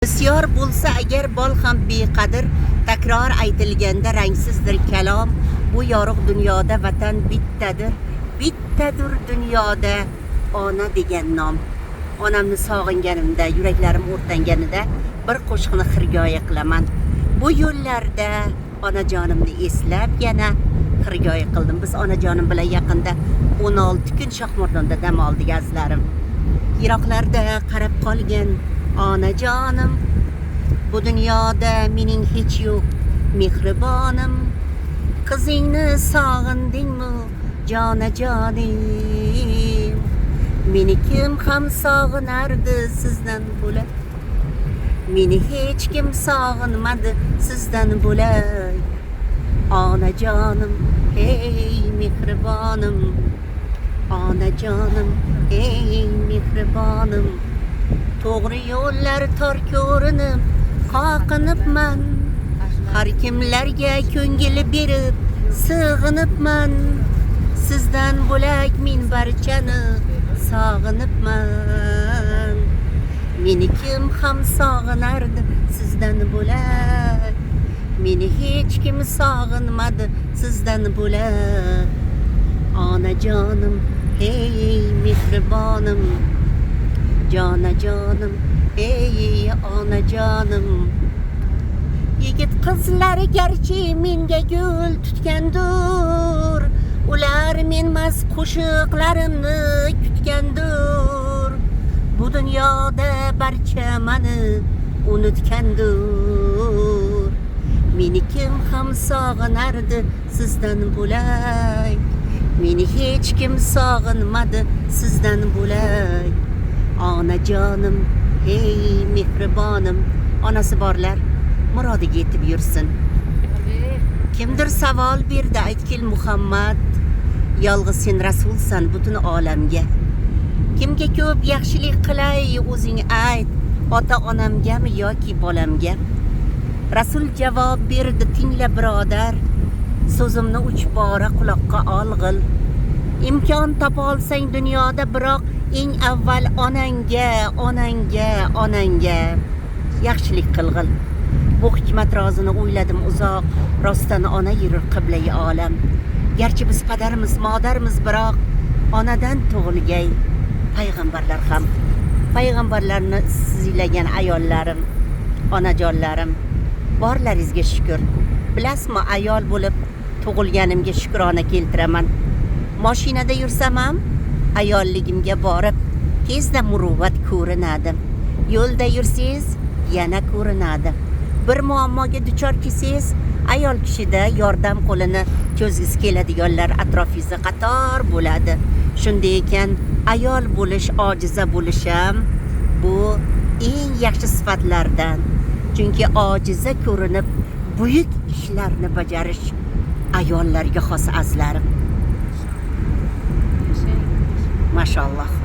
Bisyor bo'lsa agar bol ham beqadr, takror aytilganda rangsizdir kalom. Bu yorug' dunyoda vatan bittadir dunyoda ona degan nom. Onamni sog'inganimda, yuraklarim o'rtanganida bir qo'shiqni xirgoyi qilaman. Bu yo'llarda onajonimni eslab yana xirgoyi qildim. Biz onajonim bilan yaqinda 16 kun Shohmardonda dam oldik azlarim. Yiroqlarda qarab qolgan onajonim, bu dunyoda mening hech yo'q mehribonim. Qizingni sog'indingmi jonajonim? Meni kim ham sog'inardi sizdan bo'lak? Meni hech kim sog'inmadi sizdan bo'lak. Onajonim, ey mehribonim. Onajonim, ey mehribonim. To'g'ri yo'llar tor ko'rinib qoqinibman. Har kimlarga ko'ngil berib sig'inibman. Sizdan bo'lak men barchani sog'inibman. Meni kim ham sog'inardi sizdan bo'lak? Meni hech kim sog'inmadi sizdan bo'lak. Onajonim, ey mehribonim. Jonajonim, ey onajonim. Yigit qizlar garchi menga gul tutgandur, ular menmas qo'shiqlarimni kutgandur. Bu dunyoda barcha meni unutgandur. Meni kim ham sog'inardi sizdan bo'lak? Meni hech kim sog'inmadi sizdan bo'lak. Onajonim, ey mehribonim. Onasi borlar murodiga yetib yursin. Kimdir savol berdi, aytgil Muhammad, yolg'iz sen rasulsan butun olamga. Kimga ko'p yaxshilik qilay o'zing ayt, ota onamgami yoki bolamga? Rasul javob berdi, tingla birodar, so'zimni 3 bora quloqqa olg'il. Imkon topa olsang dunyoda, biroq eng avval onangga yaxshilik qilg'il. Bu hikmat rozini o'yladim uzoq, rostdan ona yurur qiblai olam. Garchi biz padarimiz, modarimiz, biroq onadan tug'ilgay payg'ambarlar ham. Payg'ambarlarni sizlagan ayollarim, onajonlarim, borlaringizga shukr. Bilasizmi, ayol bo'lib tug'ilganimga shukrona keltiraman. Mashinada yursam ham ayolligimga borib tezda muruvvat ko'rinadi. Yo'lda yursangiz yana ko'rinadi. Bir muammoga duchor kelsangiz ayol kishida yordam qo'lini cho'zgisi keladiganlar atrofingizda qator bo'ladi. Shunday ekan, ayol bo'lish, ojiza bo'lish ham bu eng yaxshi sifatlardan. Chunki ojiza ko'rinib buyuk ishlarni bajarish ayollarga xos azlarim. Maşallah.